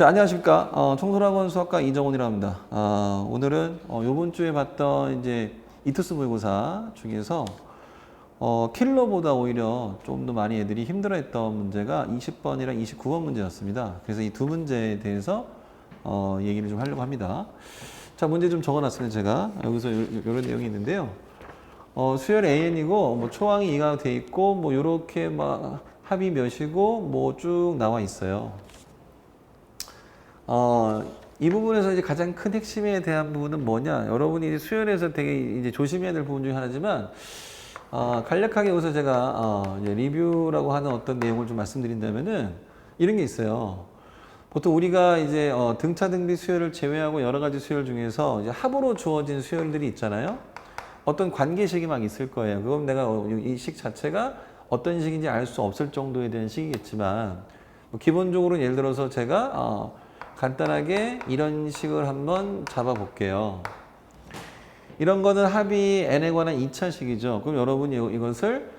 자, 안녕하십니까. 청소학원 수학과 이정훈이라고 합니다. 오늘은 요번 주에 봤던 이제 이투스 모의고사 중에서 킬러보다 오히려 좀 더 많이 애들이 힘들어했던 문제가 20번이랑 29번 문제였습니다. 그래서 이 두 문제에 대해서 얘기를 좀 하려고 합니다. 자, 문제 좀 적어놨습니다. 제가 여기서 이런 내용이 있는데요. 수열 AN이고 뭐 초항이 2가 돼 있고 뭐 요렇게 막 합이 몇이고 뭐 쭉 나와 있어요. 이 부분에서 이제 가장 큰 핵심에 대한 부분은 뭐냐? 여러분이 수열에서 되게 이제 조심해야 될 부분 중에 하나지만, 간략하게 여기서 제가, 이제 리뷰라고 하는 어떤 내용을 좀 말씀드린다면은, 이런 게 있어요. 보통 우리가 이제, 등차 등비 수열을 제외하고 여러 가지 수열 중에서 이제 합으로 주어진 수열들이 있잖아요. 어떤 관계식이 막 있을 거예요. 그건 내가 이 식 자체가 어떤 식인지 알 수 없을 정도에 대한 식이겠지만, 기본적으로 예를 들어서 제가, 간단하게 이런 식을 한번 잡아볼게요. 이런 거는 합이 n에 관한 2차식이죠. 그럼 여러분이 이것을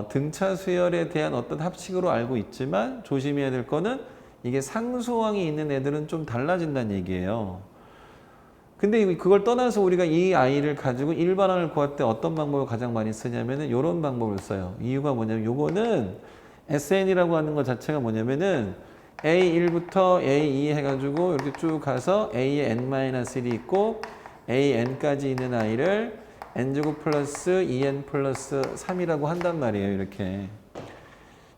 등차 수열에 대한 어떤 합식으로 알고 있지만 조심해야 될 거는 이게 상수항이 있는 애들은 좀 달라진다는 얘기예요. 근데 그걸 떠나서 우리가 이 아이를 가지고 일반항을 구할 때 어떤 방법을 가장 많이 쓰냐면은 이런 방법을 써요. 이유가 뭐냐면 요거는 SN이라고 하는 것 자체가 뭐냐면은 A1부터 A2 해가지고 이렇게 쭉 가서 A에 N-1이 있고 AN까지 있는 아이를 N제곱 플러스 2N 플러스 3이라고 한단 말이에요. 이렇게.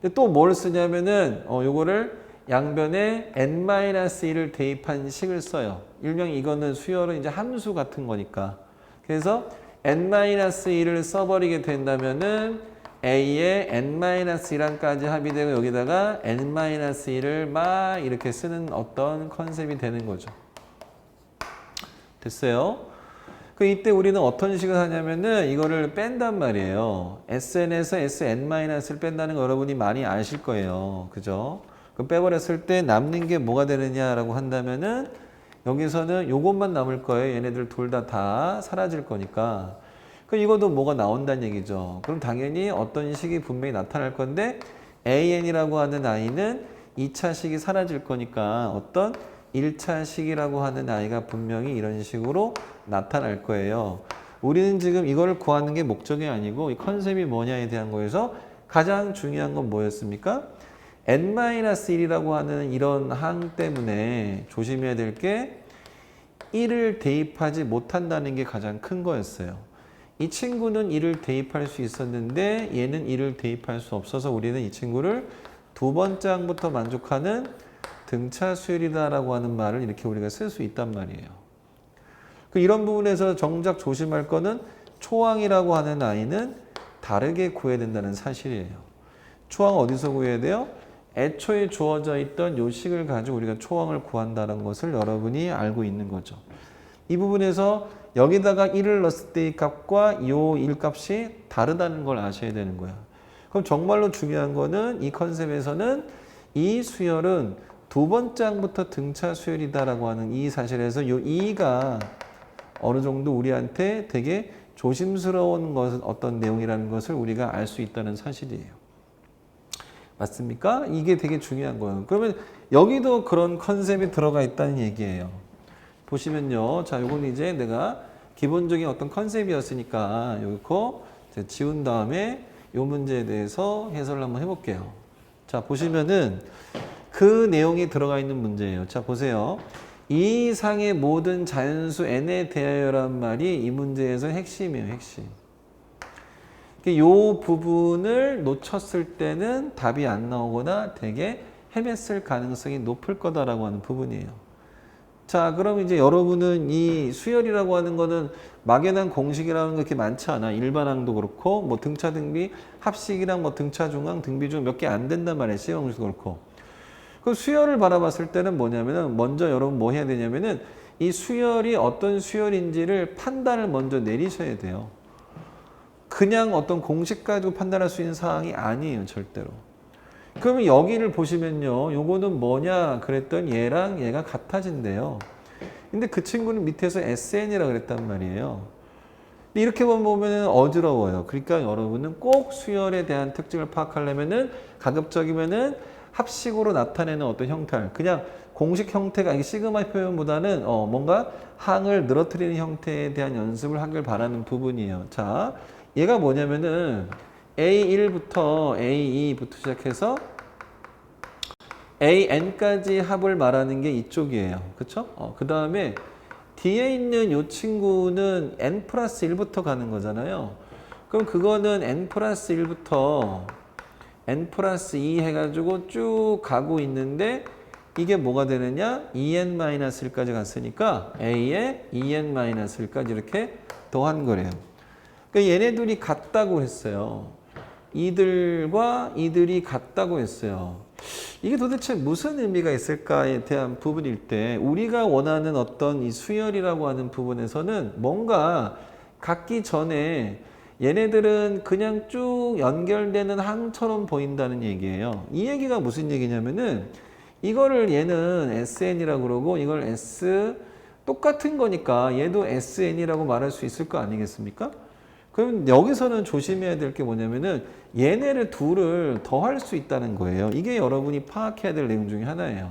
근데 또 뭘 쓰냐면은 요거를 양변에 N-1을 대입한 식을 써요. 일명 이거는 수열은 이제 함수 같은 거니까. 그래서 N-1을 써버리게 된다면은 A에 N-1까지 합이 되고 여기다가 N-1을 막 이렇게 쓰는 어떤 컨셉이 되는 거죠. 됐어요? 이때 우리는 어떤 식을 하냐면은 이거를 뺀단 말이에요. SN에서 SN-을 뺀다는 거 여러분이 많이 아실 거예요. 그죠? 그럼 빼버렸을 때 남는 게 뭐가 되느냐라고 한다면은 여기서는 요것만 남을 거예요. 얘네들 둘 다 사라질 거니까. 이것도 뭐가 나온다는 얘기죠. 그럼 당연히 어떤 식이 분명히 나타날 건데 AN이라고 하는 아이는 2차 식이 사라질 거니까 어떤 1차 식이라고 하는 아이가 분명히 이런 식으로 나타날 거예요. 우리는 지금 이걸 구하는 게 목적이 아니고 이 컨셉이 뭐냐에 대한 거에서 가장 중요한 건 뭐였습니까? N-1이라고 하는 이런 항 때문에 조심해야 될 게 1을 대입하지 못한다는 게 가장 큰 거였어요. 이 친구는 1을 대입할 수 있었는데 얘는 1을 대입할 수 없어서 우리는 이 친구를 두 번째 항부터 만족하는 등차 수열이다라고 하는 말을 이렇게 우리가 쓸 수 있단 말이에요. 이런 부분에서 정작 조심할 거는 초항이라고 하는 아이는 다르게 구해야 된다는 사실이에요. 초항 어디서 구해야 돼요? 애초에 주어져 있던 요 식을 가지고 우리가 초항을 구한다는 것을 여러분이 알고 있는 거죠. 이 부분에서 여기다가 1을 넣었을 때 이 값과 요 1값이 다르다는 걸 아셔야 되는 거야. 그럼 정말로 중요한 거는 이 컨셉에서는 이 수열은 두 번째 항부터 등차 수열이다라고 하는 이 사실에서 요 2가 어느 정도 우리한테 되게 조심스러운 것은 어떤 내용이라는 것을 우리가 알 수 있다는 사실이에요. 맞습니까? 이게 되게 중요한 거예요. 그러면 여기도 그런 컨셉이 들어가 있다는 얘기예요. 보시면요. 자, 요건 이제 내가 기본적인 어떤 컨셉이었으니까 요거 지운 다음에 요 문제에 대해서 해설을 한번 해볼게요. 자, 보시면은 그 내용이 들어가 있는 문제예요. 자, 보세요. 이 이상의 모든 자연수 n에 대하여란 말이 이 문제에서 핵심이에요. 핵심. 요 부분을 놓쳤을 때는 답이 안 나오거나 되게 헤맸을 가능성이 높을 거다라고 하는 부분이에요. 자, 그럼 이제 여러분은 이 수열이라고 하는 거는 막연한 공식이라는 게 그렇게 많지 않아. 일반항도 그렇고, 뭐 등차 등비, 합식이랑 뭐 등차 중항, 등비 중 몇 개 안 된단 말이에요. C형식도 그렇고. 그 수열을 바라봤을 때는 뭐냐면은 먼저 여러분 뭐 해야 되냐면은 이 수열이 어떤 수열인지를 판단을 먼저 내리셔야 돼요. 그냥 어떤 공식 가지고 판단할 수 있는 사항이 아니에요. 절대로. 그러면 여기를 보시면요. 요거는 뭐냐 그랬더니 얘랑 얘가 같아진대요. 근데 그 친구는 밑에서 SN이라 그랬단 말이에요. 근데 이렇게 보면 어지러워요. 그러니까 여러분은 꼭 수열에 대한 특징을 파악하려면은 가급적이면은 합식으로 나타내는 어떤 형태, 그냥 공식 형태가 아니고 시그마 표현보다는 뭔가 항을 늘어뜨리는 형태에 대한 연습을 하길 바라는 부분이에요. 자, 얘가 뭐냐면은 A1부터 A2부터 시작해서 AN까지 합을 말하는 게 이쪽이에요. 그쵸? 그 다음에 뒤에 있는 이 친구는 N 플러스 1부터 가는 거잖아요. 그럼 그거는 N 플러스 1부터 N 플러스 2 해가지고 쭉 가고 있는데 이게 뭐가 되느냐? EN-1까지 갔으니까 A에 EN-1까지 이렇게 더한 거래요. 그러니까 얘네들이 같다고 했어요. 이들과 이들이 같다고 했어요. 이게 도대체 무슨 의미가 있을까에 대한 부분일 때 우리가 원하는 어떤 이 수열이라고 하는 부분에서는 뭔가 같기 전에 얘네들은 그냥 쭉 연결되는 항처럼 보인다는 얘기예요. 이 얘기가 무슨 얘기냐면은 이거를 얘는 SN이라고 그러고 이걸 S 똑같은 거니까 얘도 SN이라고 말할 수 있을 거 아니겠습니까? 그럼 여기서는 조심해야 될 게 뭐냐면은 얘네를 둘을 더할 수 있다는 거예요. 이게 여러분이 파악해야 될 내용 중에 하나예요.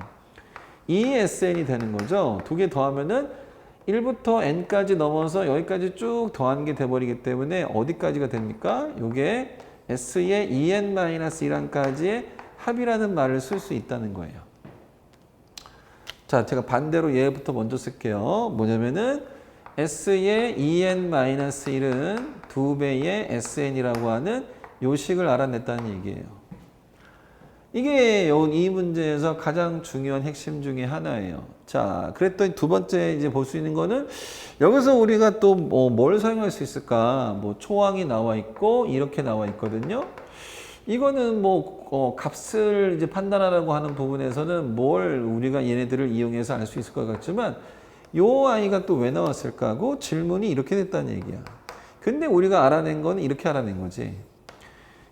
ESN이 되는 거죠. 두 개 더하면은 1부터 n까지 넘어서 여기까지 쭉 더한 게 돼버리기 때문에 어디까지가 됩니까? 요게 S의 en-1까지의 합이라는 말을 쓸 수 있다는 거예요. 자, 제가 반대로 얘부터 먼저 쓸게요. 뭐냐면은 S의 en-1은 2배의 SN이라고 하는 요식을 알아냈다는 얘기예요. 이게 이 문제에서 가장 중요한 핵심 중에 하나예요. 자, 그랬더니 두 번째 이제 볼 수 있는 거는 여기서 우리가 또 뭘 사용할 수 있을까? 뭐 초항이 나와 있고 이렇게 나와 있거든요. 이거는 값을 이제 판단하라고 하는 부분에서는 뭘 우리가 얘네들을 이용해서 알 수 있을 것 같지만 요 아이가 또 왜 나왔을까 하고 질문이 이렇게 됐다는 얘기야. 근데 우리가 알아낸 건 이렇게 알아낸 거지.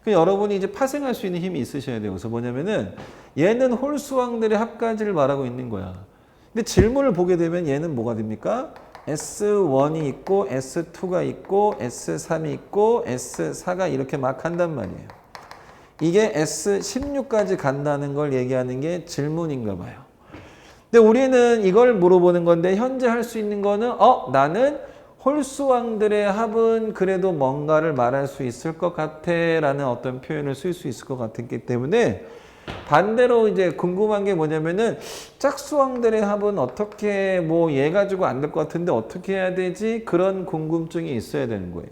여러분이 이제 파생할 수 있는 힘이 있으셔야 돼요. 그래서 뭐냐면은 얘는 홀수항들의 합까지를 말하고 있는 거야. 근데 질문을 보게 되면 얘는 뭐가 됩니까? S1이 있고 S2가 있고 S3이 있고 S4가 이렇게 막 한단 말이에요. 이게 S16까지 간다는 걸 얘기하는 게 질문인가 봐요. 근데 우리는 이걸 물어보는 건데 현재 할 수 있는 거는 나는 홀수항들의 합은 그래도 뭔가를 말할 수 있을 것 같아 라는 어떤 표현을 쓸 수 있을 것 같았기 때문에 반대로 이제 궁금한 게 뭐냐면은 짝수항들의 합은 어떻게 얘 가지고 안 될 것 같은데 어떻게 해야 되지? 그런 궁금증이 있어야 되는 거예요.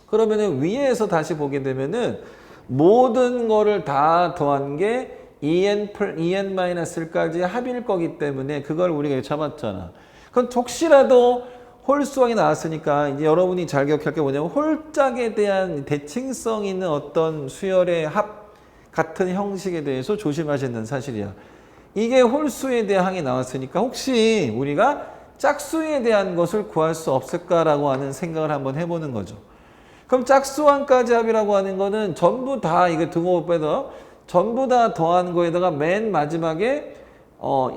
그러면은 위에서 다시 보게 되면은 모든 거를 다 더한 게 en-1까지 합일 거기 때문에 그걸 우리가 잡았잖아. 그럼 혹시라도 홀수항이 나왔으니까 이제 여러분이 잘 기억할 게 뭐냐면 홀짝에 대한 대칭성 있는 어떤 수열의 합 같은 형식에 대해서 조심하셔야 되는 사실이야. 이게 홀수에 대한 항이 나왔으니까 혹시 우리가 짝수에 대한 것을 구할 수 없을까라고 하는 생각을 한번 해보는 거죠. 그럼 짝수항까지 합이라고 하는 거는 전부 다 이거 등호 빼서 전부 다 더한 거에다가 맨 마지막에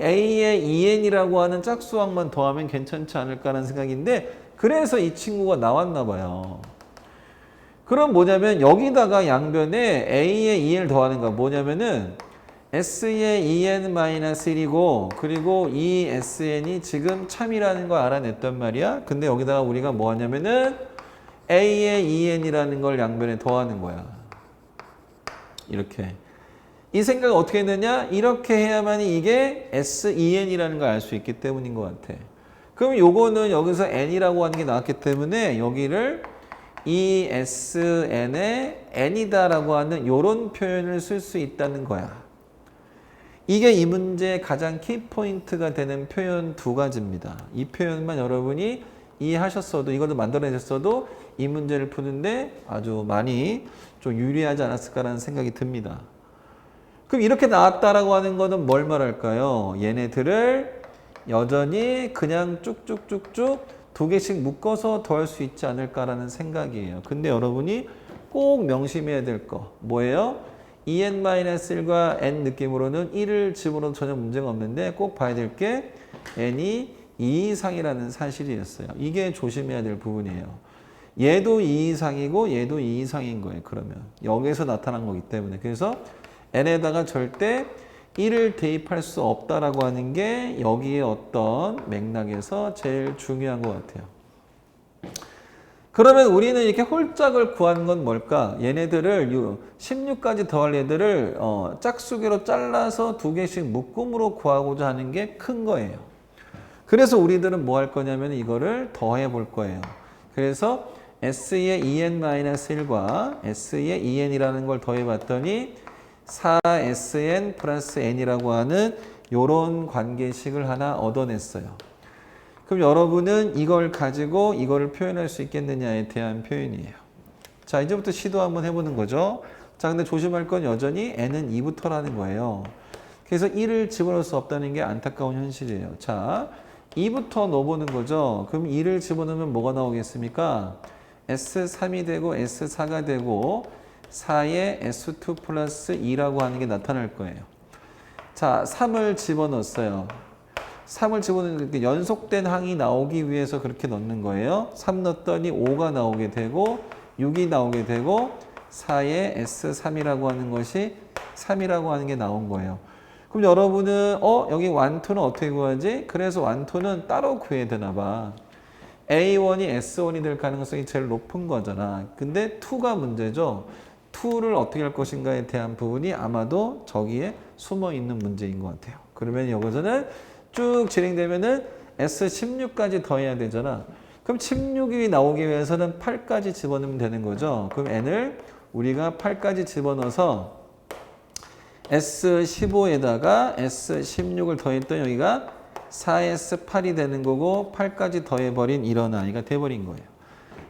A의 EN이라고 하는 짝수항만 더하면 괜찮지 않을까라는 생각인데 그래서 이 친구가 나왔나 봐요. 그럼 뭐냐면 여기다가 양변에 A의 EN을 더하는 거 뭐냐면은 S의 EN-1이고 그리고 이 SN이 지금 참이라는 걸 알아냈단 말이야. 근데 여기다가 우리가 뭐 하냐면은 A의 EN이라는 걸 양변에 더하는 거야. 이렇게. 이 생각을 어떻게 했느냐? 이렇게 해야만 이게 SEN이라는 걸 알 수 있기 때문인 것 같아. 그럼 요거는 여기서 N이라고 하는 게 나왔기 때문에 여기를 ESN의 N이다라고 하는 요런 표현을 쓸 수 있다는 거야. 이게 이 문제의 가장 키포인트가 되는 표현 두 가지입니다. 이 표현만 여러분이 이해하셨어도 이것도 만들어내셨어도 이 문제를 푸는데 아주 많이 좀 유리하지 않았을까라는 생각이 듭니다. 그럼 이렇게 나왔다라고 하는 거는 뭘 말할까요? 얘네들을 여전히 그냥 쭉쭉쭉쭉 두 개씩 묶어서 더할 수 있지 않을까라는 생각이에요. 근데 여러분이 꼭 명심해야 될 거 뭐예요? en-1과 n 느낌으로는 1을 집어넣어도 전혀 문제가 없는데 꼭 봐야 될 게 n이 2 이상이라는 사실이었어요. 이게 조심해야 될 부분이에요. 얘도 2 이상이고 얘도 2 이상인 거예요. 그러면 여기에서 나타난 거기 때문에 그래서 n에다가 절대 1을 대입할 수 없다라고 하는 게 여기에 어떤 맥락에서 제일 중요한 것 같아요. 그러면 우리는 이렇게 홀짝을 구하는 건 뭘까? 얘네들을 16까지 더할 얘들을 짝수기로 잘라서 두 개씩 묶음으로 구하고자 하는 게 큰 거예요. 그래서 우리들은 뭐 할 거냐면 이거를 더해 볼 거예요. 그래서 S의 2n-1과 S의 2n이라는 걸 더해 봤더니 4SN 플러스 N이라고 하는 요런 관계식을 하나 얻어냈어요. 그럼 여러분은 이걸 가지고 이거를 표현할 수 있겠느냐에 대한 표현이에요. 자, 이제부터 시도 한번 해보는 거죠. 자, 근데 조심할 건 여전히 n은 2부터라는 거예요. 그래서 1을 집어넣을 수 없다는 게 안타까운 현실이에요. 자, 2부터 넣어보는 거죠. 그럼 2를 집어넣으면 뭐가 나오겠습니까? S3이 되고 S4가 되고 4에 S2 플러스 2라고 하는 게 나타날 거예요. 자, 3을 집어넣었어요. 3을 집어넣는 연속된 항이 나오기 위해서 그렇게 넣는 거예요. 3 넣었더니 5가 나오게 되고 6이 나오게 되고 4에 S3이라고 하는 것이 3이라고 하는 게 나온 거예요. 그럼 여러분은 여기 1, 2는 어떻게 구하지? 그래서 1, 2는 따로 구해야 되나 봐. A1이 S1이 될 가능성이 제일 높은 거잖아. 근데 2가 문제죠. 2를 어떻게 할 것인가에 대한 부분이 아마도 저기에 숨어 있는 문제인 것 같아요. 그러면 여기서는 쭉 진행되면은 S16까지 더해야 되잖아. 그럼 16이 나오기 위해서는 8까지 집어넣으면 되는 거죠. 그럼 n을 우리가 8까지 집어넣어서 S15에다가 S16을 더했더니 여기가 4S8이 되는 거고 8까지 더해버린 이런 아이가 돼버린 거예요.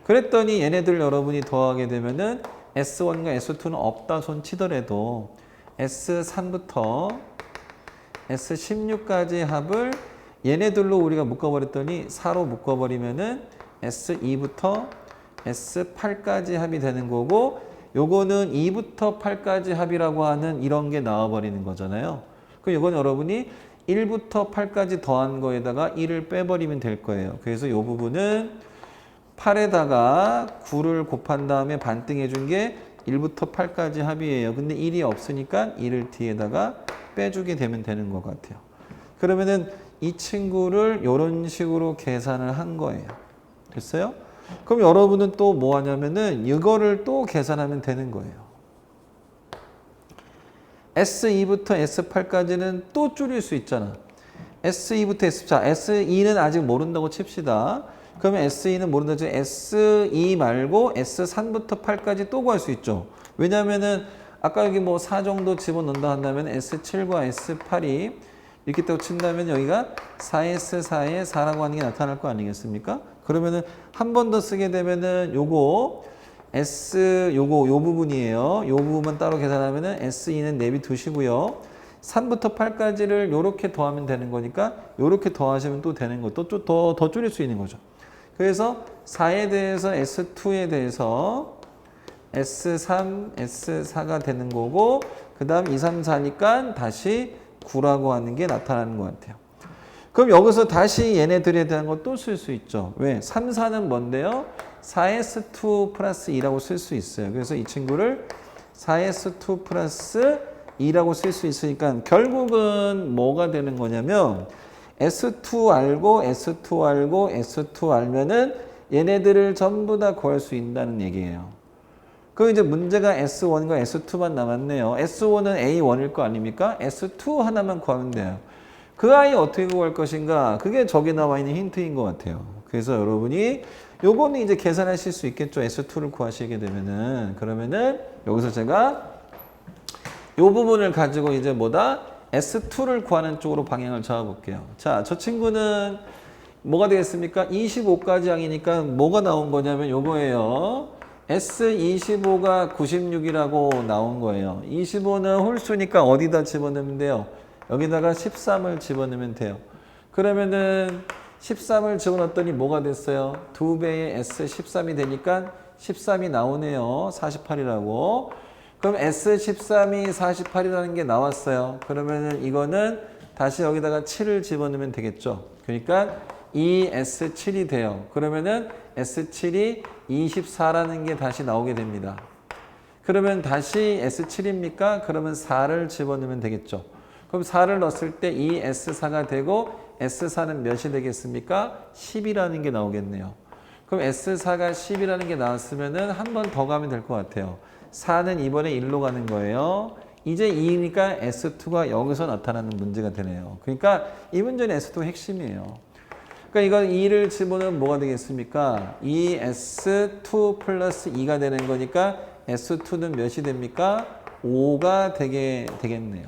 그랬더니 얘네들 여러분이 더하게 되면은 S1과 S2는 없다 손 치더라도 S3부터 S16까지 합을 얘네들로 우리가 묶어버렸더니 4로 묶어버리면은 S2부터 S8까지 합이 되는 거고 요거는 2부터 8까지 합이라고 하는 이런 게 나와버리는 거잖아요. 그럼 이건 여러분이 1부터 8까지 더한 거에다가 1을 빼버리면 될 거예요. 그래서 요 부분은 8에다가 9를 곱한 다음에 반등해 준 게 1부터 8까지 합이에요. 근데 1이 없으니까 1을 뒤에다가 빼주게 되면 되는 것 같아요. 그러면은 이 친구를 이런 식으로 계산을 한 거예요. 됐어요? 그럼 여러분은 또 뭐 하냐면은 이거를 또 계산하면 되는 거예요. S2부터 S8까지는 또 줄일 수 있잖아. S2부터 S, 자, S2는 아직 모른다고 칩시다. 그러면 S2는 모른다고 치면 S2 말고 S3부터 8까지 또 구할 수 있죠. 왜냐면은 아까 여기 뭐 4 정도 집어넣는다 한다면 S7과 S8이 이렇게 또 친다면 여기가 4S4에 4라고 하는 게 나타날 거 아니겠습니까? 그러면은 한 번 더 쓰게 되면은 요거 요 부분이에요. 요 부분만 따로 계산하면은 S2는 내비 두시고요. 3부터 8까지를 요렇게 더하면 되는 거니까 요렇게 더하시면 또 되는 거. 또 더 줄일 수 있는 거죠. 그래서 4에 대해서 S2에 대해서 S3, S4가 되는 거고 그 다음 2, 3, 4니까 다시 9라고 하는 게 나타나는 것 같아요. 그럼 여기서 다시 얘네들에 대한 거 또 쓸 수 있죠. 왜? 3, 4는 뭔데요? 4S2 플러스 2라고 쓸 수 있어요. 그래서 이 친구를 4S2 플러스 2라고 쓸 수 있으니까 결국은 뭐가 되는 거냐면 S2 알고 S2 알고 S2 알면은 얘네들을 전부 다 구할 수 있다는 얘기예요. 그럼 이제 문제가 S1과 S2만 남았네요. S1은 A1일 거 아닙니까? S2 하나만 구하면 돼요. 그 아이 어떻게 구할 것인가? 그게 저기 나와 있는 힌트인 것 같아요. 그래서 여러분이 요거는 이제 계산하실 수 있겠죠. S2를 구하시게 되면은. 그러면은 여기서 제가 요 부분을 가지고 이제 뭐다? S2를 구하는 쪽으로 방향을 잡아볼게요. 자, 저 친구는 뭐가 되겠습니까? 25까지 항이니까 뭐가 나온 거냐면 요거예요. S25가 96이라고 나온 거예요. 25는 홀수니까 어디다 집어넣으면 돼요? 여기다가 13을 집어넣으면 돼요. 그러면은 13을 집어넣었더니 뭐가 됐어요? 2배의 S13이 되니까 13이 나오네요. 48이라고. 그럼 S13이 48이라는 게 나왔어요. 그러면은 이거는 다시 여기다가 7을 집어넣으면 되겠죠. 그러니까 2S7이 돼요. 그러면은 S7이 24라는 게 다시 나오게 됩니다. 그러면 다시 S7입니까? 그러면 4를 집어넣으면 되겠죠. 그럼 4를 넣었을 때 이 S4가 되고 S4는 몇이 되겠습니까? 10이라는 게 나오겠네요. 그럼 S4가 10이라는 게 나왔으면은 한 번 더 가면 될 것 같아요. 4는 이번에 1로 가는 거예요. 이제 2니까 S2가 여기서 나타나는 문제가 되네요. 그러니까 이 문제는 S2가 핵심이에요. 그러니까 이건 2를 집어넣으면 뭐가 되겠습니까? 2S2 플러스 2가 되는 거니까 S2는 몇이 됩니까? 5가 되겠네요.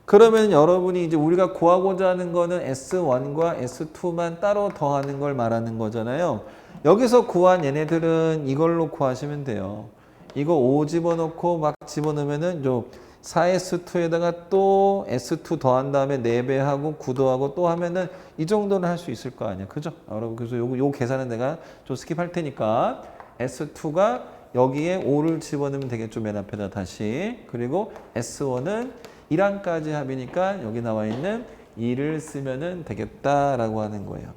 그러면 여러분이 이제 우리가 구하고자 하는 거는 S1과 S2만 따로 더하는 걸 말하는 거잖아요. 여기서 구한 얘네들은 이걸로 구하시면 돼요. 이거 5 집어넣고 막 집어넣으면은 요 4S2에다가 또 S2 더한 다음에 4배 하고 9 더하고 또 하면은 이 정도는 할 수 있을 거 아니야. 그죠? 여러분, 그래서 요 계산은 내가 좀 스킵할 테니까 S2가 여기에 5를 집어넣으면 되겠죠. 맨 앞에다 다시. 그리고 S1은 1항까지 합이니까 여기 나와 있는 2를 쓰면은 되겠다라고 하는 거예요.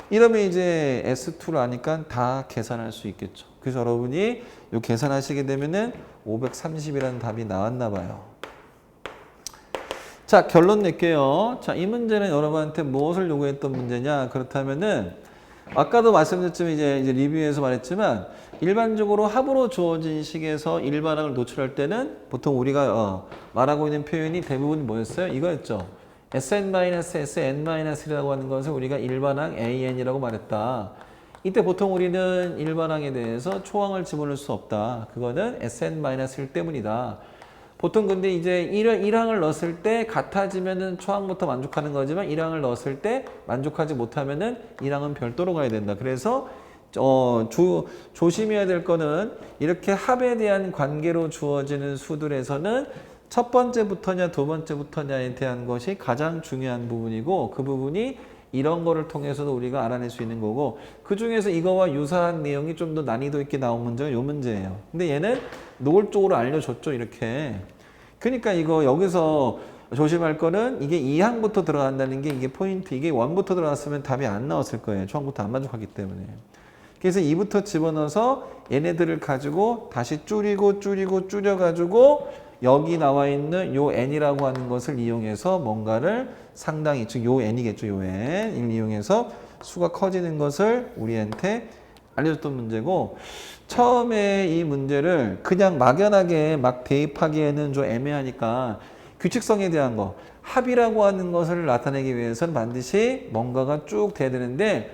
이러면 이제 S2를 아니까 다 계산할 수 있겠죠. 그래서 여러분이 이 계산하시게 되면은 530이라는 답이 나왔나 봐요. 자, 결론 낼게요. 자, 이 문제는 여러분한테 무엇을 요구했던 문제냐? 그렇다면은 아까도 말씀드렸지만 이제 리뷰에서 말했지만 일반적으로 합으로 주어진 식에서 일반항을 노출할 때는 보통 우리가 말하고 있는 표현이 대부분 뭐였어요? 이거였죠. Sn-Sn-1이라고 하는 것을 우리가 일반항 AN이라고 말했다. 이때 보통 우리는 일반항에 대해서 초항을 집어넣을 수 없다. 그거는 Sn-1 때문이다. 보통 근데 이제 1항을 넣었을 때 같아지면은 초항부터 만족하는 거지만 1항을 넣었을 때 만족하지 못하면은 1항은 별도로 가야 된다. 그래서 조심해야 될 거는 이렇게 합에 대한 관계로 주어지는 수들에서는 첫 번째부터냐 두 번째부터냐에 대한 것이 가장 중요한 부분이고 그 부분이 이런 거를 통해서도 우리가 알아낼 수 있는 거고 그 중에서 이거와 유사한 내용이 좀 더 난이도 있게 나온 문제가 이 문제예요. 근데 얘는 노골적으로 알려줬죠. 이렇게. 그러니까 이거 여기서 조심할 거는 이게 2항부터 들어간다는 게 이게 포인트. 이게 1부터 들어갔으면 답이 안 나왔을 거예요. 초항부터 안 만족하기 때문에. 그래서 2부터 집어넣어서 얘네들을 가지고 다시 줄여가지고 여기 나와 있는 요 n이라고 하는 것을 이용해서 뭔가를 상당히, 즉 요 n이겠죠. 요 n을 이용해서 수가 커지는 것을 우리한테 알려줬던 문제고 처음에 이 문제를 그냥 막연하게 막 대입하기에는 좀 애매하니까 규칙성에 대한 거, 합이라고 하는 것을 나타내기 위해서는 반드시 뭔가가 쭉 돼야 되는데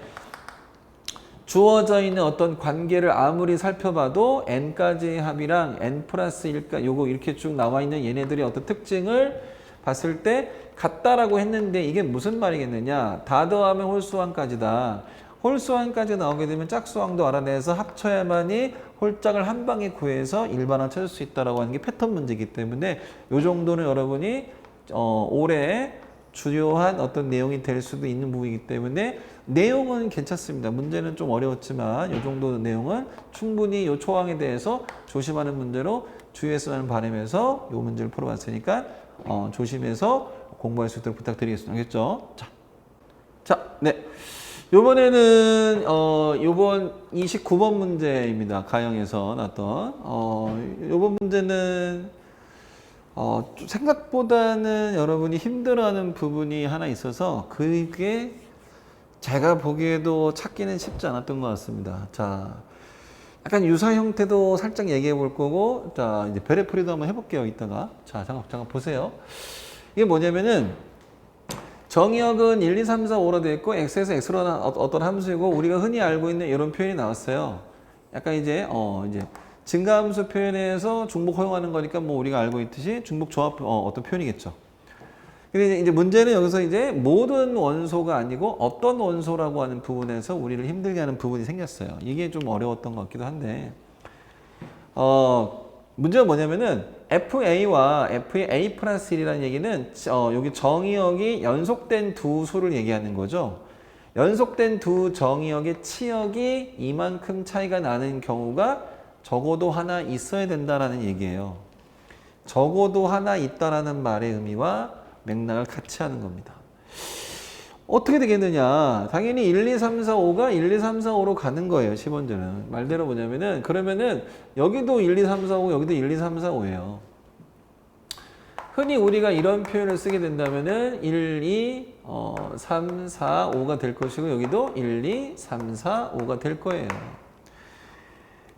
주어져 있는 어떤 관계를 아무리 살펴봐도 n까지의 합이랑 n 플러스 1까 요거 이렇게 쭉 나와 있는 얘네들의 어떤 특징을 봤을 때 같다라고 했는데 이게 무슨 말이겠느냐? 다 더하면 홀수항까지다. 홀수항까지 나오게 되면 짝수항도 알아내서 합쳐야만이 홀짝을 한 방에 구해서 일반항 찾을 수 있다라고 하는 게 패턴 문제이기 때문에 요 정도는 여러분이 올해 주요한 어떤 내용이 될 수도 있는 부분이기 때문에 내용은 괜찮습니다. 문제는 좀 어려웠지만 이 정도 내용은 충분히 이 초항에 대해서 조심하는 문제로 주의했으면 하는 바람에서 이 문제를 풀어봤으니까 조심해서 공부할 수 있도록 부탁드리겠습니다. 알겠죠? 자, 네. 요번에는 요번 29번 문제입니다. 가형에서 나왔던 요번 문제는 생각보다는 여러분이 힘들어하는 부분이 하나 있어서 그게 제가 보기에도 찾기는 쉽지 않았던 것 같습니다. 자, 약간 유사 형태도 살짝 얘기해 볼 거고, 자, 이제 별의 풀이도 한번 해볼게요. 이따가. 자, 잠깐 보세요. 이게 뭐냐면은 정의역은 1, 2, 3, 4, 5로 되어 있고 x에서 x로 나 어떤 함수이고 우리가 흔히 알고 있는 이런 표현이 나왔어요. 약간 이제 증가함수 표현에서 중복 허용하는 거니까 뭐 우리가 알고 있듯이 중복 조합 어떤 표현이겠죠. 근데 이제 문제는 여기서 이제 모든 원소가 아니고 어떤 원소라고 하는 부분에서 우리를 힘들게 하는 부분이 생겼어요. 이게 좀 어려웠던 것 같기도 한데 문제가 뭐냐면은 FA와 FA A 플러스 1이라는 얘기는 여기 정의역이 연속된 두 수를 얘기하는 거죠. 연속된 두 정의역의 치역이 이만큼 차이가 나는 경우가 적어도 하나 있어야 된다라는 얘기예요. 적어도 하나 있다라는 말의 의미와 맥락을 같이 하는 겁니다. 어떻게 되겠느냐? 당연히 1, 2, 3, 4, 5가 1, 2, 3, 4, 5로 가는 거예요. 10원제는. 말대로 뭐냐면은 그러면은 여기도 1, 2, 3, 4, 5, 여기도 1, 2, 3, 4, 5예요. 흔히 우리가 이런 표현을 쓰게 된다면은 1, 2, 3, 4, 5가 될 것이고 여기도 1, 2, 3, 4, 5가 될 거예요.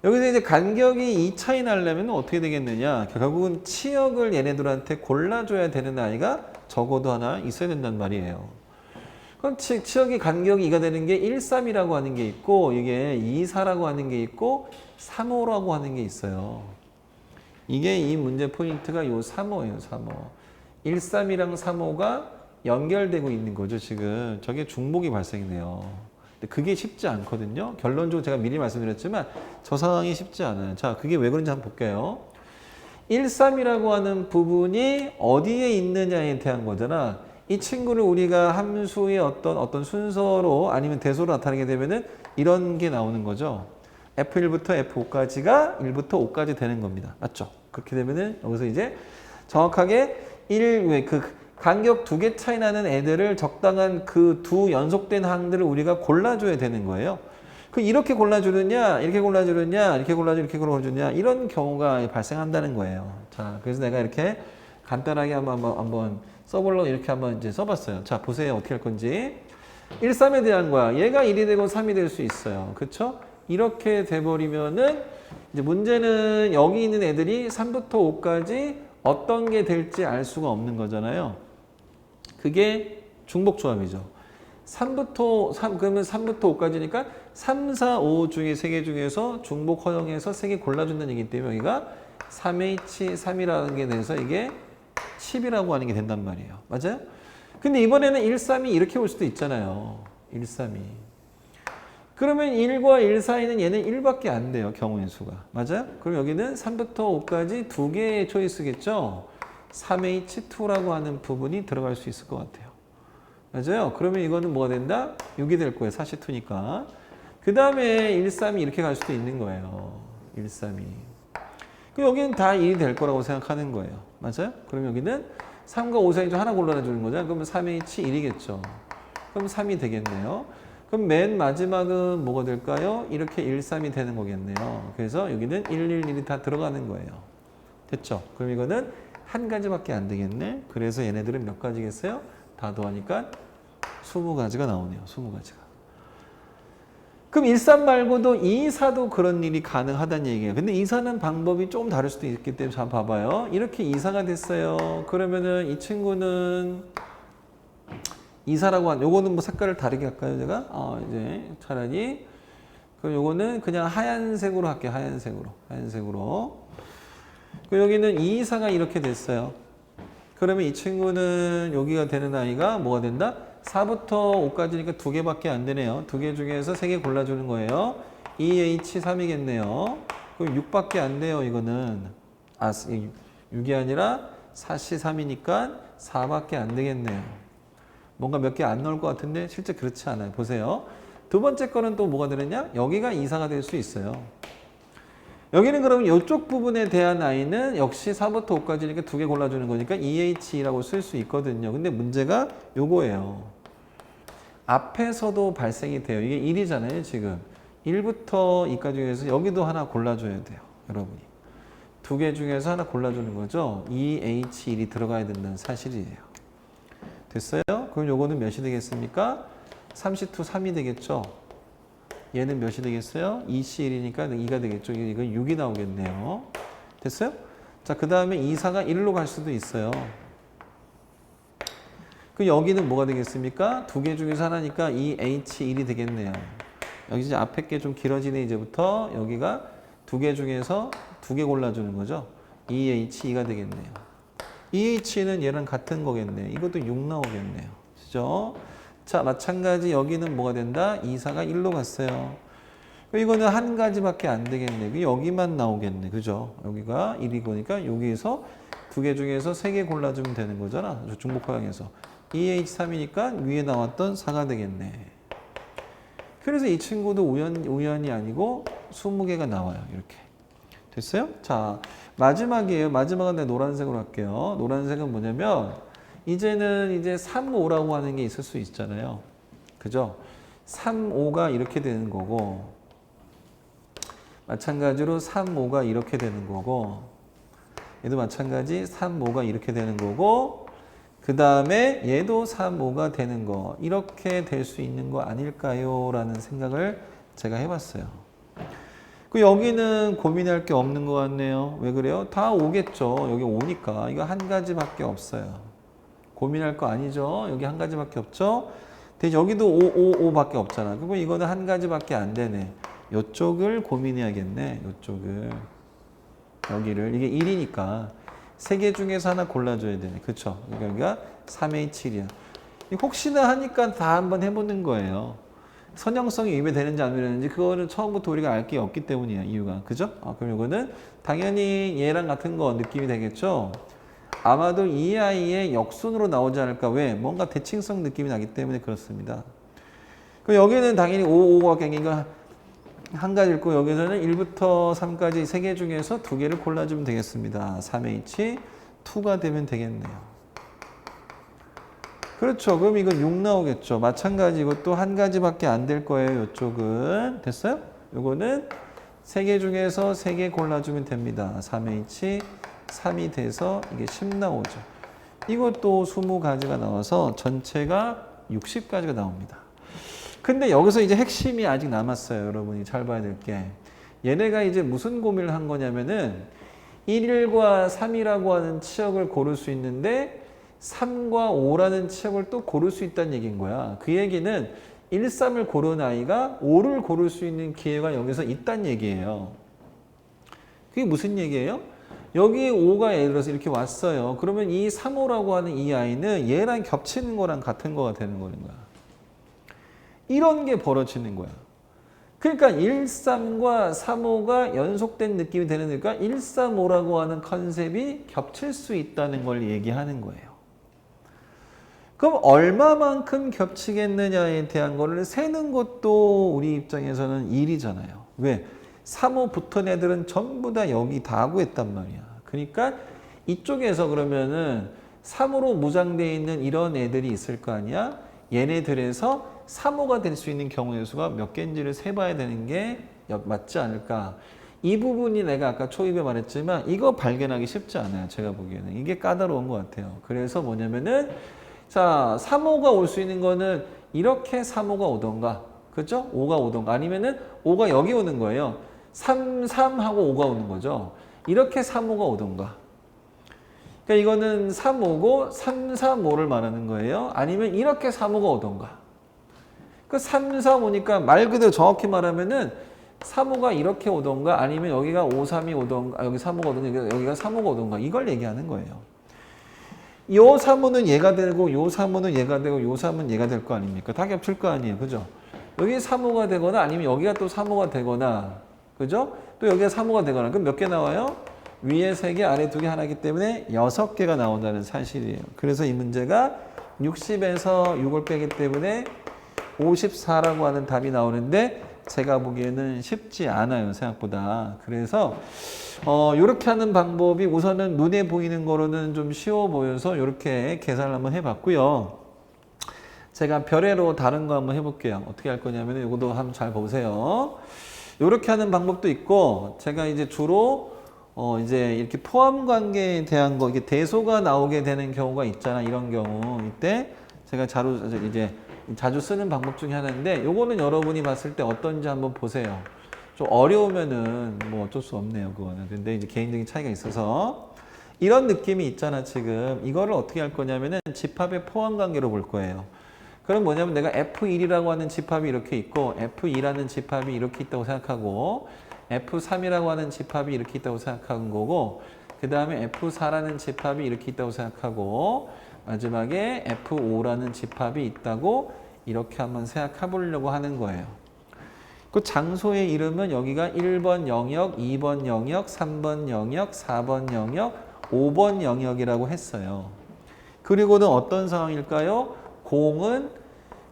여기서 이제 간격이 2 차이 나려면 어떻게 되겠느냐? 결국은 치역을 얘네들한테 골라줘야 되는 아이가 적어도 하나 있어야 된단 말이에요. 그럼 치역의 간격이 2가 되는 게 1, 3이라고 하는 게 있고 이게 2, 4라고 하는 게 있고 3, 5라고 하는 게 있어요. 이게 이 문제 포인트가 요 3, 5예요. 3, 5. 1, 3이랑 3, 5가 연결되고 있는 거죠. 지금 저게 중복이 발생이네요. 근데 그게 쉽지 않거든요. 결론적으로 제가 미리 말씀드렸지만 저 상황이 쉽지 않아요. 자, 그게 왜 그런지 한번 볼게요. 1, 3이라고 하는 부분이 어디에 있느냐에 대한 거잖아. 이 친구를 우리가 함수의 어떤 순서로 아니면 대소로 나타내게 되면은 이런 게 나오는 거죠. F1부터 F5까지가 1부터 5까지 되는 겁니다. 맞죠? 그렇게 되면은 여기서 이제 정확하게 그 간격 2개 차이 나는 애들을 적당한 그 두 연속된 항들을 우리가 골라줘야 되는 거예요. 이렇게 골라주느냐, 이렇게 골라주느냐, 이렇게 골라주느냐, 이런 경우가 발생한다는 거예요. 자, 그래서 내가 이렇게 간단하게 한번 써보려고 이렇게 한번 이제 써봤어요. 자, 보세요. 어떻게 할 건지. 1, 3에 대한 거야. 얘가 1이 되고 3이 될 수 있어요. 그쵸? 이렇게 돼버리면은 이제 문제는 여기 있는 애들이 3부터 5까지 어떤 게 될지 알 수가 없는 거잖아요. 그게 중복 조합이죠. 그러면 3부터 5까지니까 3, 4, 5 중에 3개 중에서 중복 허용해서 3개 골라준다는 얘기기 때문에 여기가 3H, 3이라는 게 돼서 이게 10이라고 하는 게 된단 말이에요. 맞아요? 근데 이번에는 1, 3이 이렇게 올 수도 있잖아요. 1, 3이. 그러면 1과 1 사이는 얘는 1밖에 안 돼요. 경우의 수가. 맞아요? 그럼 여기는 3부터 5까지 두 개의 초이스겠죠? 3H2라고 하는 부분이 들어갈 수 있을 것 같아요. 맞아요? 그러면 이거는 뭐가 된다? 6이 될 거예요. 42니까. 그 다음에 1, 3이 이렇게 갈 수도 있는 거예요. 1, 3이. 여기는 다 1이 될 거라고 생각하는 거예요. 맞아요? 그럼 여기는 3과 5 사이 중 하나 골라주는 거죠. 그러면 3H 1이겠죠. 그럼 3이 되겠네요. 그럼 맨 마지막은 뭐가 될까요? 이렇게 1, 3이 되는 거겠네요. 그래서 여기는 1, 1, 1이 다 들어가는 거예요. 됐죠? 그럼 이거는 한 가지밖에 안 되겠네. 그래서 얘네들은 몇 가지겠어요? 다 더하니까 20가지가 나오네요. 20가지가. 그럼 1, 3 말고도 2, 4도 그런 일이 가능하다는 얘기예요. 근데 2, 4는 방법이 조금 다를 수도 있기 때문에 잘 봐봐요. 이렇게 2, 4가 됐어요. 그러면은 이 친구는 2, 4라고 요거는 뭐 색깔을 다르게 할까요, 제가? 이제 차라리. 그럼 요거는 그냥 하얀색으로 할게요. 하얀색으로. 그럼 여기는 2, 4가 이렇게 됐어요. 그러면 이 친구는 여기가 되는 아이가 뭐가 된다? 4부터 5까지니까 두 개밖에 안 되네요. 두 개 중에서 세 개 골라주는 거예요. 2H3이겠네요. 그럼 6밖에 안 돼요, 이거는. 6이 아니라 4C3이니까 4밖에 안 되겠네요. 뭔가 몇 개 안 나올 것 같은데 실제 그렇지 않아요. 보세요. 두 번째 거는 또 뭐가 되느냐? 여기가 2, 4가 될 수 있어요. 여기는 그러면 이쪽 부분에 대한 아이는 역시 4부터 5까지니까 두 개 골라주는 거니까 2H라고 쓸 수 있거든요. 근데 문제가 요거예요. 앞에서도 발생이 돼요. 이게 1이잖아요, 지금. 1부터 2까지 중에서 여기도 하나 골라줘야 돼요, 여러분이. 두 개 중에서 하나 골라주는 거죠. 2H1이 들어가야 된다는 사실이에요. 됐어요? 그럼 요거는 몇이 되겠습니까? 32, 3이 되겠죠? 얘는 몇이 되겠어요? 2C1이니까 2가 되겠죠? 이건 6이 나오겠네요. 됐어요? 자, 그 다음에 2, 4가 1로 갈 수도 있어요. 그 여기는 뭐가 되겠습니까? 두 개 중에서 하나니까 2H1이 되겠네요. 여기 이제 앞에 게 좀 길어지네, 이제부터. 여기가 두 개 중에서 두 개 골라주는 거죠. 2H2가 되겠네요. 2H는 얘랑 같은 거겠네요. 이것도 6 나오겠네요. 그죠? 자, 마찬가지 여기는 뭐가 된다? 2, 4가 1로 갔어요. 이거는 한 가지밖에 안 되겠네. 여기만 나오겠네. 그죠? 여기가 1이 거니까 여기에서 두 개 중에서 세 개 골라주면 되는 거잖아. 중복화형에서. 2H3이니까 위에 나왔던 4가 되겠네. 그래서 이 친구도 우연이 아니고 20개가 나와요. 이렇게. 됐어요? 자, 마지막이에요. 마지막은 내가 노란색으로 할게요. 노란색은 뭐냐면 이제는 이제 3, 5라고 하는 게 있을 수 있잖아요. 그죠? 3, 5가 이렇게 되는 거고, 마찬가지로 3, 5가 이렇게 되는 거고, 얘도 마찬가지 3, 5가 이렇게 되는 거고, 그 다음에 얘도 3, 5가 되는 거. 이렇게 될 수 있는 거 아닐까요? 라는 생각을 제가 해봤어요. 여기는 고민할 게 없는 것 같네요. 왜 그래요? 다 5겠죠. 여기 5니까. 이거 한 가지밖에 없어요. 고민할 거 아니죠? 여기 한 가지밖에 없죠? 근데 여기도 5 밖에 없잖아. 그럼 이거는 한 가지밖에 안 되네. 이쪽을 고민해야겠네. 이쪽을. 여기를. 이게 1이니까. 세 개 중에서 하나 골라줘야 되네. 그쵸? 여기가 3H7이야. 혹시나 하니까 다 한번 해보는 거예요. 선형성이 위배되는지 안 되는지 그거는 처음부터 우리가 알 게 없기 때문이야. 이유가. 그죠? 그럼 이거는 당연히 얘랑 같은 거 느낌이 되겠죠? 아마도 이 아이의 역순으로 나오지 않을까. 왜? 뭔가 대칭성 느낌이 나기 때문에 그렇습니다. 그럼 여기는 당연히 5, 5가 깽이가 한 가지 있고 여기서는 1부터 3까지 세 개 중에서 두 개를 골라주면 되겠습니다. 3H2가 되면 되겠네요. 그렇죠. 그럼 이건 6 나오겠죠. 마찬가지 이것도 한 가지밖에 안 될 거예요. 이쪽은. 됐어요? 요거는 세 개 중에서 세 개 골라주면 됩니다. 3H3이 돼서 이게 10 나오죠. 이것도 20가지가 나와서 전체가 60가지가 나옵니다. 근데 여기서 이제 핵심이 아직 남았어요. 여러분이 잘 봐야 될 게. 얘네가 이제 무슨 고민을 한 거냐면은 1과 3이라고 하는 치역을 고를 수 있는데 3과 5라는 치역을 또 고를 수 있다는 얘기인 거야. 그 얘기는 1, 3을 고른 아이가 5를 고를 수 있는 기회가 여기서 있다는 얘기예요. 그게 무슨 얘기예요? 여기 5가 예를 들어서 이렇게 왔어요. 그러면 이 3, 5라고 하는 이 아이는 얘랑 겹치는 거랑 같은 거가 되는 거야. 이런 게 벌어지는 거야. 그러니까 1, 3과 3, 5가 연속된 느낌이 되는 거니까 1, 3, 5라고 하는 컨셉이 겹칠 수 있다는 걸 얘기하는 거예요. 그럼 얼마만큼 겹치겠느냐에 대한 거를 세는 것도 우리 입장에서는 일이잖아요. 왜? 3, 5 붙은 애들은 전부 다 여기 다 구했단 말이야. 그러니까 이쪽에서 그러면은 3으로 무장되어 있는 이런 애들이 있을 거 아니야? 얘네들에서 3호가 될 수 있는 경우의 수가 몇 개인지를 세봐야 되는 게 맞지 않을까. 이 부분이 내가 아까 초입에 말했지만 이거 발견하기 쉽지 않아요. 제가 보기에는. 이게 까다로운 것 같아요. 그래서 뭐냐면은 자 3호가 올 수 있는 거는 이렇게 3호가 오던가 그죠? 5가 오던가 아니면은 5가 여기 오는 거예요. 3, 3하고 5가 오는 거죠. 이렇게 3호가 오던가. 그러니까 이거는 3, 5고 3, 3, 5를 말하는 거예요. 아니면 이렇게 3호가 오던가. 그 3, 4, 5니까 말 그대로 정확히 말하면은 3호가 이렇게 오던가 아니면 여기가 5, 3이 오던가 여기 3호가 오던가 여기가 3호가 오던가 이걸 얘기하는 거예요. 요 3호는 얘가 되고 요 3호는 얘가 되고 요 3호는 얘가 될 거 아닙니까? 다 겹칠 거 아니에요. 그죠? 여기 3호가 되거나 아니면 여기가 또 3호가 되거나 그죠? 또 여기가 3호가 되거나 그럼 몇 개 나와요? 위에 3개 아래 2개 하나이기 때문에 6개가 나온다는 사실이에요. 그래서 이 문제가 60에서 6을 빼기 때문에 54라고 하는 답이 나오는데 제가 보기에는 쉽지 않아요. 생각보다. 그래서 이렇게 하는 방법이 우선은 눈에 보이는 거로는 좀 쉬워 보여서 이렇게 계산을 한번 해봤고요. 제가 별애로 다른 거 한번 해볼게요. 어떻게 할 거냐면 이것도 한번 잘 보세요. 이렇게 하는 방법도 있고 제가 이제 주로 이제 이렇게 포함 관계에 대한 거 이게 대소가 나오게 되는 경우가 있잖아. 이런 경우 이때 제가 자주 쓰는 방법 중에 하나인데 요거는 여러분이 봤을 때 어떤지 한번 보세요. 좀 어려우면은 뭐 어쩔 수 없네요. 그거는. 근데 이제 개인적인 차이가 있어서 이런 느낌이 있잖아. 지금 이거를 어떻게 할 거냐면은 집합의 포함 관계로 볼 거예요. 그럼 뭐냐면 내가 F1이라고 하는 집합이 이렇게 있고 F2라는 집합이 이렇게 있다고 생각하고 F3이라고 하는 집합이 이렇게 있다고 생각하는 거고 그 다음에 F4라는 집합이 이렇게 있다고 생각하고 마지막에 F5라는 집합이 있다고 이렇게 한번 생각해 보려고 하는 거예요. 그 장소의 이름은 여기가 1번 영역, 2번 영역, 3번 영역, 4번 영역, 5번 영역이라고 했어요. 그리고는 어떤 상황일까요? 공은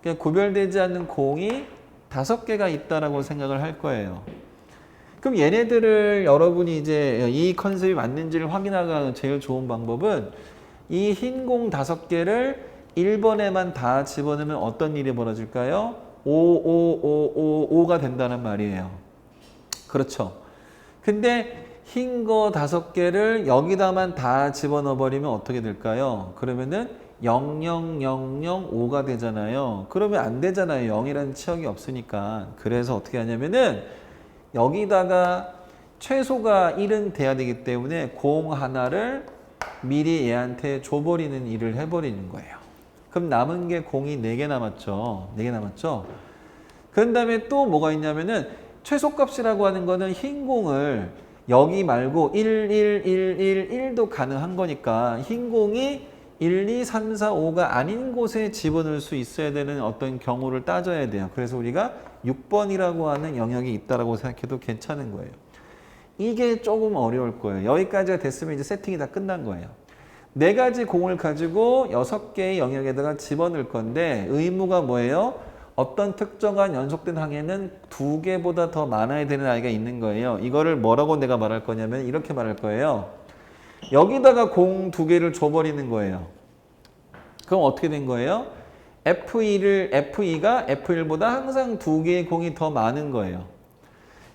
그냥 구별되지 않는 공이 5개가 있다라고 생각을 할 거예요. 그럼 얘네들을 여러분이 이제 이 컨셉이 맞는지를 확인하는 제일 좋은 방법은 이 흰 공 5개를 1번에만 다 집어넣으면 어떤 일이 벌어질까요? 5가 된다는 말이에요. 그렇죠. 근데 흰 거 5개를 여기다만 다 집어넣어 버리면 어떻게 될까요? 그러면은 00005가 되잖아요. 그러면 안 되잖아요. 0이라는 치역이 없으니까. 그래서 어떻게 하냐면은 여기다가 최소가 1은 돼야 되기 때문에 공 하나를 미리 얘한테 줘버리는 일을 해버리는 거예요. 그럼 남은 게 공이 4개 남았죠. 4개 남았죠. 그런 다음에 또 뭐가 있냐면은 최소값이라고 하는 거는 흰 공을 여기 말고 1, 1, 1, 1, 1도 가능한 거니까 흰 공이 1, 2, 3, 4, 5가 아닌 곳에 집어넣을 수 있어야 되는 어떤 경우를 따져야 돼요. 그래서 우리가 6번이라고 하는 영역이 있다라고 생각해도 괜찮은 거예요. 이게 조금 어려울 거예요. 여기까지가 됐으면 이제 세팅이 다 끝난 거예요. 4가지 공을 가지고 6개의 영역에다가 집어넣을 건데 의무가 뭐예요? 어떤 특정한 연속된 항에는 2개보다 더 많아야 되는 아이가 있는 거예요. 이거를 뭐라고 내가 말할 거냐면 이렇게 말할 거예요. 여기다가 공 2개를 줘버리는 거예요. 그럼 어떻게 된 거예요? F2가 F1보다 항상 2개의 공이 더 많은 거예요.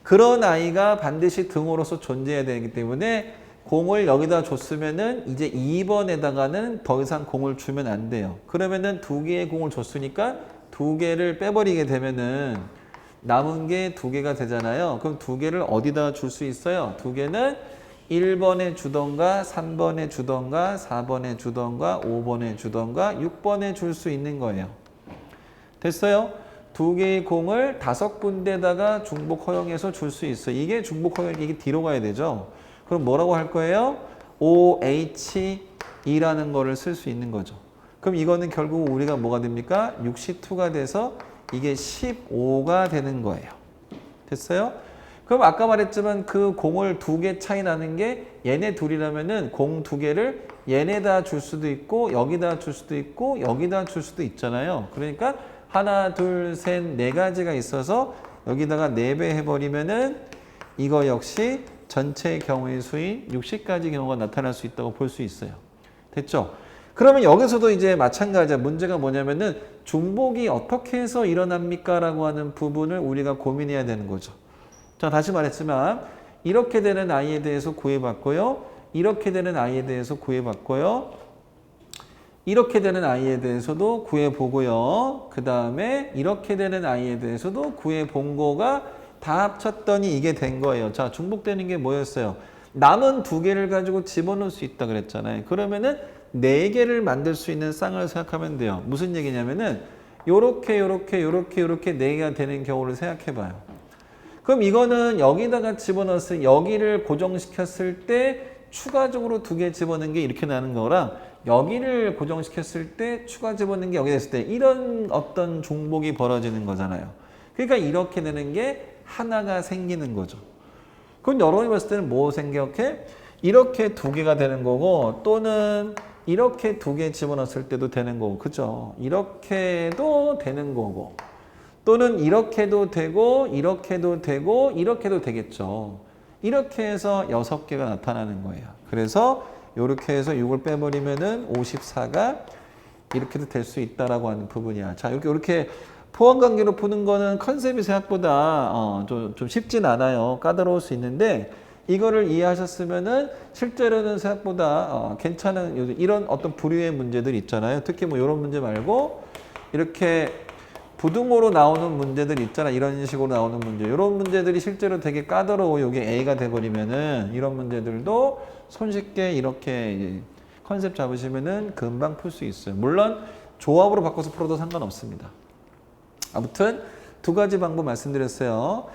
그런 아이가 반드시 등호로서 존재해야 되기 때문에 공을 여기다 줬으면은 이제 2번에다가는 더 이상 공을 주면 안 돼요. 그러면은 2개의 공을 줬으니까 2개를 빼버리게 되면은 남은 게 2개가 되잖아요. 그럼 2개를 어디다 줄 수 있어요? 2개는 1번에 주던가 3번에 주던가 4번에 주던가 5번에 주던가 6번에 줄 수 있는 거예요. 됐어요? 2개의 공을 5군데다가 중복 허용해서 줄 수 있어요. 이게 중복 허용, 이게 뒤로 가야 되죠. 그럼 뭐라고 할 거예요? OHE라는 거를 쓸 수 있는 거죠. 그럼 이거는 결국 우리가 뭐가 됩니까? 62가 돼서 이게 15가 되는 거예요. 됐어요? 그럼 아까 말했지만 그 공을 2개 차이 나는 게 얘네 둘이라면은 공 2개를 얘네다 줄 수도 있고 여기다 줄 수도 있고 여기다 줄 수도 있잖아요. 그러니까 하나, 둘, 셋, 4가지가 있어서 여기다가 4배 해버리면은 이거 역시 전체 경우의 수인 60가지 경우가 나타날 수 있다고 볼 수 있어요. 됐죠? 그러면 여기서도 이제 마찬가지야. 문제가 뭐냐면은 중복이 어떻게 해서 일어납니까? 라고 하는 부분을 우리가 고민해야 되는 거죠. 자, 다시 말했지만 이렇게 되는 아이에 대해서 구해봤고요. 이렇게 되는 아이에 대해서 구해봤고요. 이렇게 되는 아이에 대해서도 구해보고요. 그 다음에 이렇게 되는 아이에 대해서도 구해본 거가 다 합쳤더니 이게 된 거예요. 자, 중복되는 게 뭐였어요? 남은 2개를 가지고 집어넣을 수 있다 그랬잖아요. 그러면은 4개를 만들 수 있는 쌍을 생각하면 돼요. 무슨 얘기냐면은 요렇게 4개가 되는 경우를 생각해 봐요. 그럼 이거는 여기다가 집어넣었을 여기를 고정시켰을 때 추가적으로 2개 집어넣는 게 이렇게 나는 거랑 여기를 고정시켰을 때 추가 집어넣는 게 여기 됐을 때 이런 어떤 중복이 벌어지는 거잖아요. 그러니까 이렇게 되는 게 하나가 생기는 거죠. 그럼 여러분이 봤을 때는 뭐 생각해? 이렇게 2개가 되는 거고 또는 이렇게 2개 집어넣었을 때도 되는 거고 그죠? 이렇게도 되는 거고 또는 이렇게도 되고 이렇게도 되고 이렇게도 되겠죠. 이렇게 해서 6개가 나타나는 거예요. 그래서 이렇게 해서 6을 빼버리면은 54가 이렇게도 될 수 있다라고 하는 부분이야. 자, 이렇게 포함관계로 푸는 거는 컨셉이 생각보다 좀 쉽진 않아요. 까다로울 수 있는데 이거를 이해하셨으면은 실제로는 생각보다 괜찮은 이런 어떤 부류의 문제들 있잖아요. 특히 뭐 이런 문제 말고 이렇게 부등호로 나오는 문제들 있잖아. 이런 식으로 나오는 문제. 이런 문제들이 실제로 되게 까다로워. 이게 A가 돼버리면은 이런 문제들도 손쉽게 이렇게 이제 컨셉 잡으시면은 금방 풀 수 있어요. 물론 조합으로 바꿔서 풀어도 상관없습니다. 아무튼 2가지 방법 말씀드렸어요.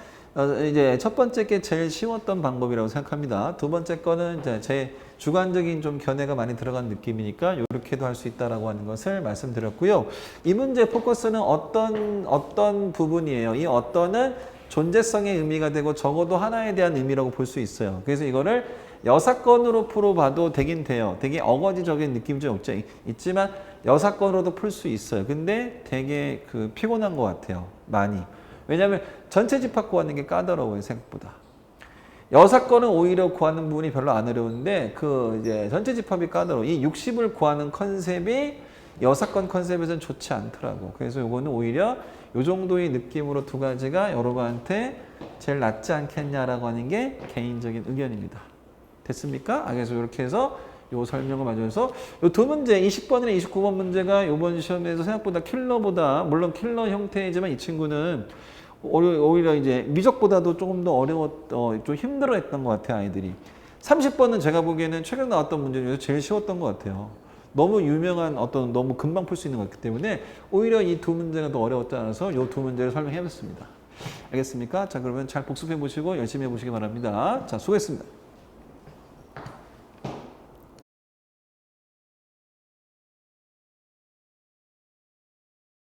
이제 첫 번째 게 제일 쉬웠던 방법이라고 생각합니다. 두 번째 거는 이제 제 주관적인 좀 견해가 많이 들어간 느낌이니까 이렇게도 할 수 있다라고 하는 것을 말씀드렸고요. 이 문제 포커스는 어떤 부분이에요. 이 어떤은 존재성의 의미가 되고 적어도 하나에 대한 의미라고 볼 수 있어요. 그래서 이거를 여사건으로 풀어봐도 되긴 돼요. 되게 어거지적인 느낌 좀 있지만 여사건으로도 풀 수 있어요. 근데 되게 피곤한 것 같아요. 많이. 왜냐하면 전체 집합 구하는 게 까다로워요. 생각보다. 여사건은 오히려 구하는 부분이 별로 안 어려운데 그 이제 전체 집합이 까다로워. 이 60을 구하는 컨셉이 여사건 컨셉에서는 좋지 않더라고. 그래서 요거는 오히려 요 정도의 느낌으로 두 가지가 여러분한테 제일 낫지 않겠냐라고 하는 게 개인적인 의견입니다. 됐습니까? 그래서 이렇게 해서 요 설명을 맞춰서 요 두 문제 20번이나 29번 문제가 요번 시험에서 생각보다 킬러보다 물론 킬러 형태이지만 이 친구는 오히려 이제 미적보다도 조금 더 좀 힘들어했던 것 같아요, 아이들이. 30번은 제가 보기에는 최근 나왔던 문제 중에서 제일 쉬웠던 것 같아요. 너무 유명한 너무 금방 풀 수 있는 거기 때문에 오히려 이 두 문제가 더 어려웠지 않아서 이 두 문제를 설명해 봤습니다. 알겠습니까? 자, 그러면 잘 복습해 보시고 열심히 해 보시기 바랍니다. 자, 수고했습니다.